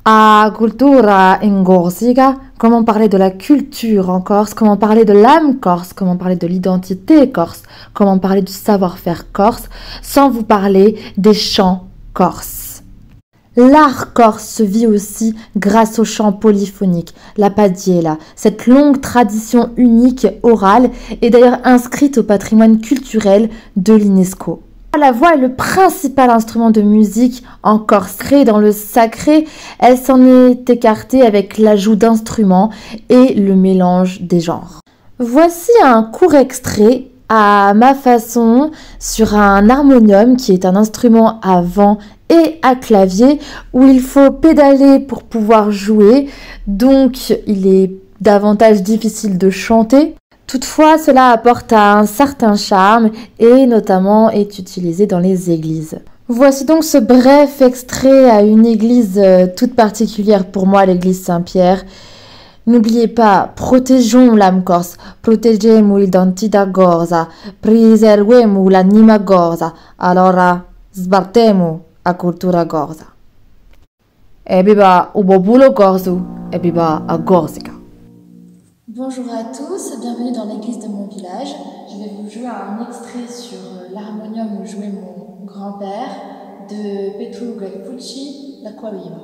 A cultura in Corsica, comment parler de la culture en Corse, comment parler de l'âme corse, comment parler de l'identité corse, comment parler du savoir-faire corse, sans vous parler des chants corses. L'art corse se vit aussi grâce aux chants polyphoniques, la padiella. Cette longue tradition unique orale est d'ailleurs inscrite au patrimoine culturel de l'UNESCO. La voix est le principal instrument de musique en Corse. Créée dans le sacré, elle s'en est écartée avec l'ajout d'instruments et le mélange des genres. Voici un court extrait à ma façon sur un harmonium qui est un instrument à vent et à clavier où il faut pédaler pour pouvoir jouer, donc il est davantage difficile de chanter. Toutefois, cela apporte un certain charme et notamment est utilisé dans les églises. Voici donc ce bref extrait à une église toute particulière pour moi, l'église Saint-Pierre. N'oubliez pas, protégeons l'âme corse, proteggiamo l'identità corsa, preserviamo l'anima corsa, allora sbartemo a cultura corsa. E viva il popolo corso, e viva a Corsica. Bonjour à tous, bienvenue dans l'église de mon village. Je vais vous jouer un extrait sur l'harmonium où jouait mon grand-père de Petru Guelfucci, L'Acqua Viva.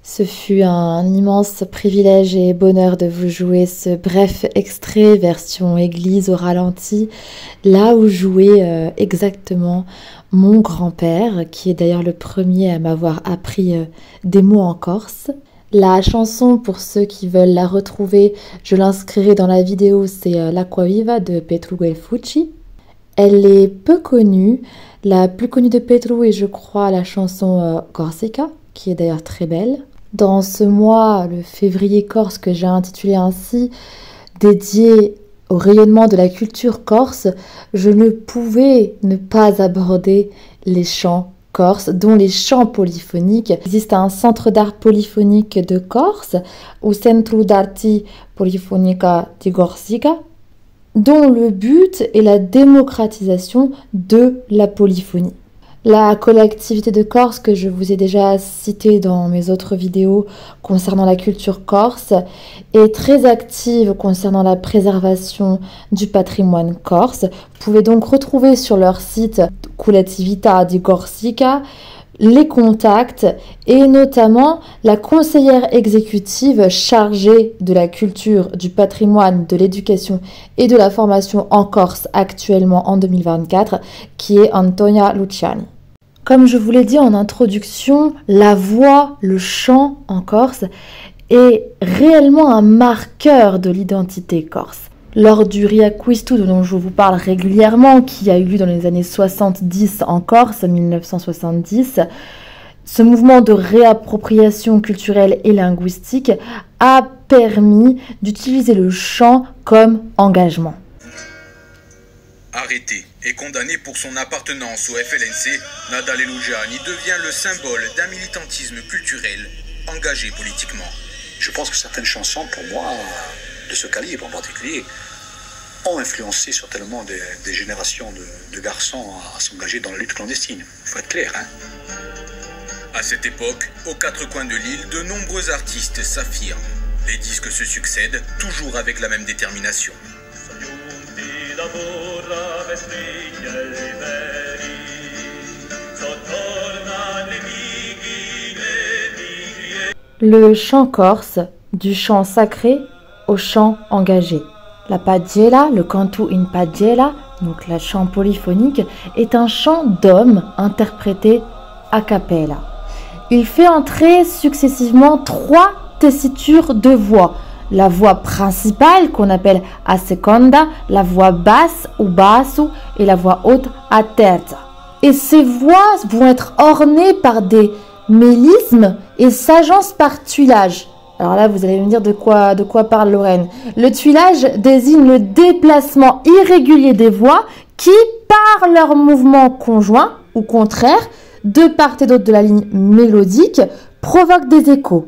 Ce fut un immense privilège et bonheur de vous jouer ce bref extrait version église au ralenti, là où jouait exactement mon grand-père, qui est d'ailleurs le premier à m'avoir appris des mots en corse. La chanson, pour ceux qui veulent la retrouver, je l'inscrirai dans la vidéo, c'est L'Acqua Viva de Petru Guelfucci. Elle est peu connue, la plus connue de Petru est je crois la chanson Corsica, qui est d'ailleurs très belle. Dans ce mois, le février corse que j'ai intitulé ainsi, dédié au rayonnement de la culture corse, je ne pouvais ne pas aborder les chants corses, dont les chants polyphoniques. Il existe un centre d'art polyphonique de Corse, au Centro d'Arti Polifonica di Corsica, dont le but est la démocratisation de la polyphonie. La collectivité de Corse, que je vous ai déjà citée dans mes autres vidéos concernant la culture corse, est très active concernant la préservation du patrimoine corse. Vous pouvez donc retrouver sur leur site Collettività di Corsica les contacts et notamment la conseillère exécutive chargée de la culture, du patrimoine, de l'éducation et de la formation en Corse actuellement en 2024, qui est Antonia Luciani. Comme je vous l'ai dit en introduction, la voix, le chant en Corse est réellement un marqueur de l'identité corse. Lors du Riacquisto dont je vous parle régulièrement, qui a eu lieu dans les années 70 en Corse, 1970, ce mouvement de réappropriation culturelle et linguistique a permis d'utiliser le chant comme engagement. Arrêté et condamné pour son appartenance au FLNC, Nadal Eloujani devient le symbole d'un militantisme culturel engagé politiquement. Je pense que certaines chansons, pour moi, de ce calibre en particulier, ont influencé certainement des générations de garçons à s'engager dans la lutte clandestine. Il faut être clair, hein. À cette époque, aux quatre coins de l'île, de nombreux artistes s'affirment. Les disques se succèdent, toujours avec la même détermination. Le chant corse, du chant sacré au chant engagé. La pagella, le cantu in pagella, donc la chant polyphonique, est un chant d'homme interprété a cappella. Il fait entrer successivement 3 tessitures de voix. La voix principale qu'on appelle a seconda, la voix basse ou basso et la voix haute a terza. Et ces voix vont être ornées par des mélismes et s'agencent par tuilage. Alors là, vous allez me dire de quoi parle Lorraine. Le tuilage désigne le déplacement irrégulier des voix qui, par leur mouvement conjoint ou contraire, de part et d'autre de la ligne mélodique, provoquent des échos.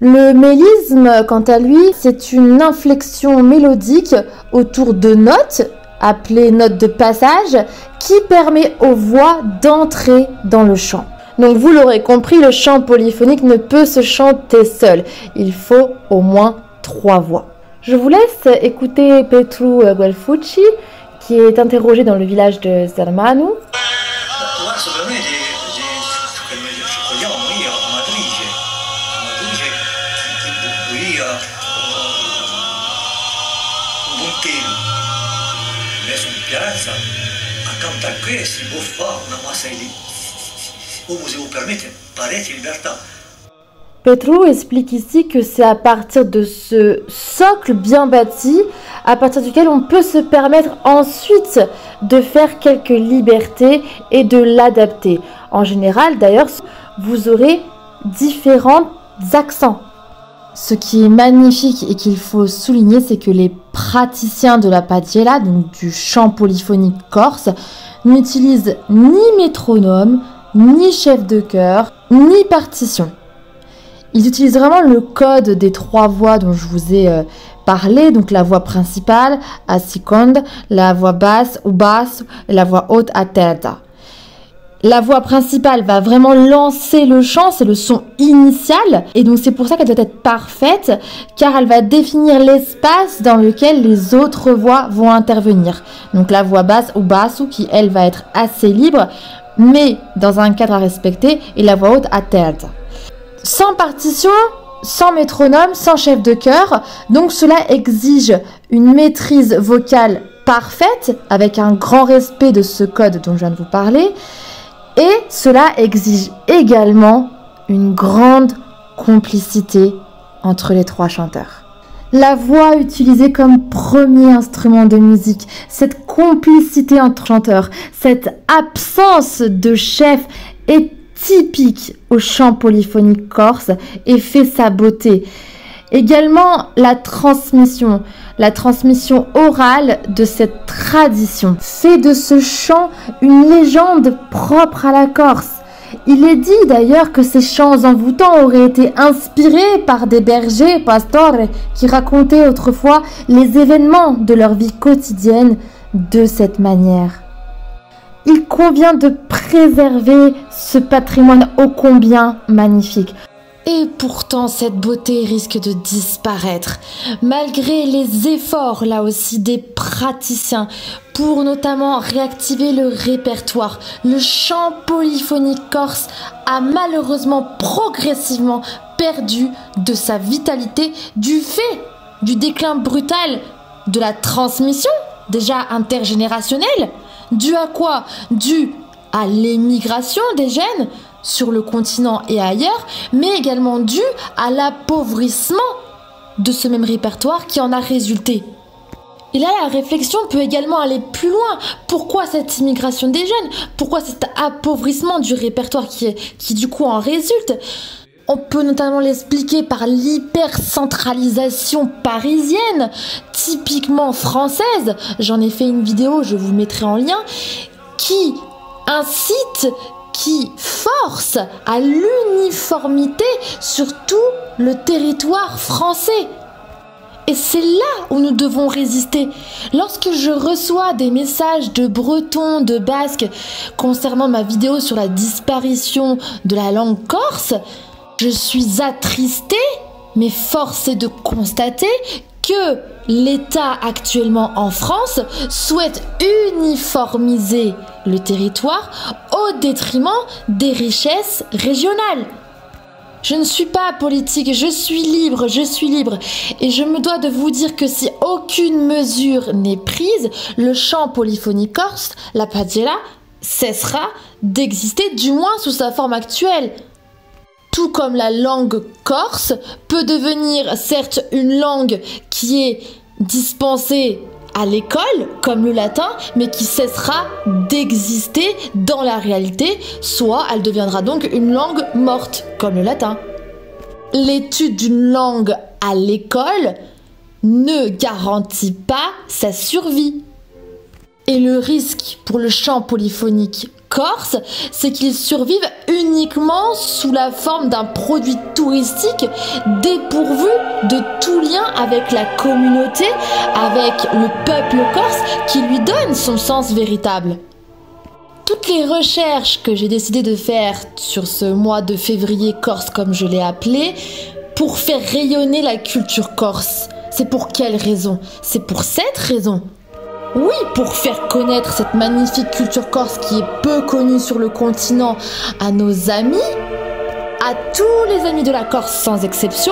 Le mélisme, quant à lui, c'est une inflexion mélodique autour de notes, appelées notes de passage, qui permet aux voix d'entrer dans le chant. Donc vous l'aurez compris, le chant polyphonique ne peut se chanter seul. Il faut au moins 3 voix. Je vous laisse écouter Petru Guelfucci, qui est interrogé dans le village de Zermanu. Petru explique ici que c'est à partir de ce socle bien bâti, à partir duquel on peut se permettre ensuite de faire quelques libertés et de l'adapter. En général, d'ailleurs, vous aurez différents accents. Ce qui est magnifique et qu'il faut souligner, c'est que les praticiens de la pagella, donc du chant polyphonique corse, n'utilisent ni métronome, ni chef de chœur, ni partition. Ils utilisent vraiment le code des 3 voix dont je vous ai parlé, donc la voix principale, a seconda, la voix basse ou basse, et la voix haute, a terza. La voix principale va vraiment lancer le chant, c'est le son initial, et donc c'est pour ça qu'elle doit être parfaite, car elle va définir l'espace dans lequel les autres voix vont intervenir. Donc la voix basse ou basso, qui elle va être assez libre, mais dans un cadre à respecter, et la voix haute a terza. Sans partition, sans métronome, sans chef de chœur, donc cela exige une maîtrise vocale parfaite, avec un grand respect de ce code dont je viens de vous parler, et cela exige également une grande complicité entre les 3 chanteurs. La voix utilisée comme premier instrument de musique, cette complicité entre chanteurs, cette absence de chef est typique au chant polyphonique corse et fait sa beauté. Également la transmission orale de cette tradition fait de ce chant une légende propre à la Corse. Il est dit d'ailleurs que ces chants envoûtants auraient été inspirés par des bergers, pastores, qui racontaient autrefois les événements de leur vie quotidienne de cette manière. Il convient de préserver ce patrimoine ô combien magnifique. Et pourtant, cette beauté risque de disparaître, malgré les efforts, là aussi, des praticiens, pour notamment réactiver le répertoire. Le chant polyphonique corse a malheureusement progressivement perdu de sa vitalité du fait du déclin brutal de la transmission, déjà intergénérationnelle. Dû à quoi? Dû à l'émigration des jeunes sur le continent et ailleurs, mais également due à l'appauvrissement de ce même répertoire qui en a résulté. Et là, la réflexion peut également aller plus loin. Pourquoi cette immigration des jeunes? Pourquoi cet appauvrissement du répertoire qui du coup en résulte? On peut notamment l'expliquer par l'hypercentralisation parisienne, typiquement française. J'en ai fait une vidéo, je vous mettrai en lien, qui incite, qui force à l'uniformité sur tout le territoire français. Et c'est là où nous devons résister. Lorsque je reçois des messages de Bretons, de Basques concernant ma vidéo sur la disparition de la langue corse, je suis attristée, mais force est de constater que l'État actuellement en France souhaite uniformiser le territoire au détriment des richesses régionales. Je ne suis pas politique, je suis libre. Et je me dois de vous dire que si aucune mesure n'est prise, le chant polyphonique corse, la pagella, cessera d'exister, du moins sous sa forme actuelle. Tout comme la langue corse peut devenir certes une langue qui est dispensée à l'école, comme le latin, mais qui cessera d'exister dans la réalité, soit elle deviendra donc une langue morte, comme le latin. L'étude d'une langue à l'école ne garantit pas sa survie. Et le risque pour le chant polyphonique corse, c'est qu'il survive uniquement sous la forme d'un produit touristique dépourvu de tout lien avec la communauté, avec le peuple corse qui lui donne son sens véritable. Toutes les recherches que j'ai décidé de faire sur ce mois de février corse, comme je l'ai appelé, pour faire rayonner la culture corse, c'est pour quelle raison? C'est pour cette raison. Oui, pour faire connaître cette magnifique culture corse qui est peu connue sur le continent à nos amis, à tous les amis de la Corse sans exception,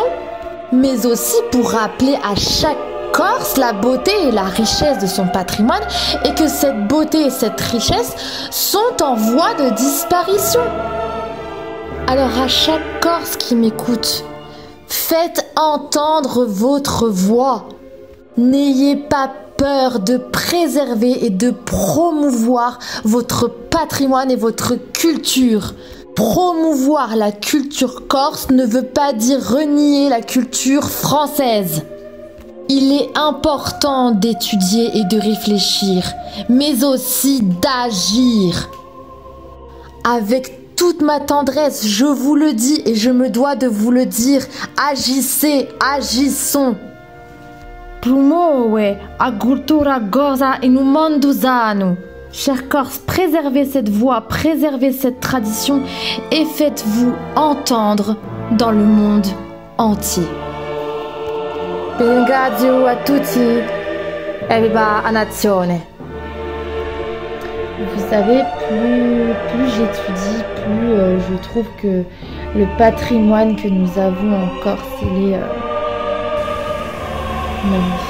mais aussi pour rappeler à chaque Corse la beauté et la richesse de son patrimoine et que cette beauté et cette richesse sont en voie de disparition. Alors à chaque Corse qui m'écoute, faites entendre votre voix. N'ayez pas peur de préserver et de promouvoir votre patrimoine et votre culture. Promouvoir la culture corse ne veut pas dire renier la culture française. Il est important d'étudier et de réfléchir, mais aussi d'agir. Avec toute ma tendresse, je vous le dis et je me dois de vous le dire, agissez, agissons. Promuove a cultura goza in un mondo sano. Chers Corses, préservez cette voix, préservez cette tradition et faites-vous entendre dans le monde entier. Ringrazio a tutti e viva la nazione. Vous savez, plus j'étudie, plus je trouve que le patrimoine que nous avons en Corse, il est magnifique.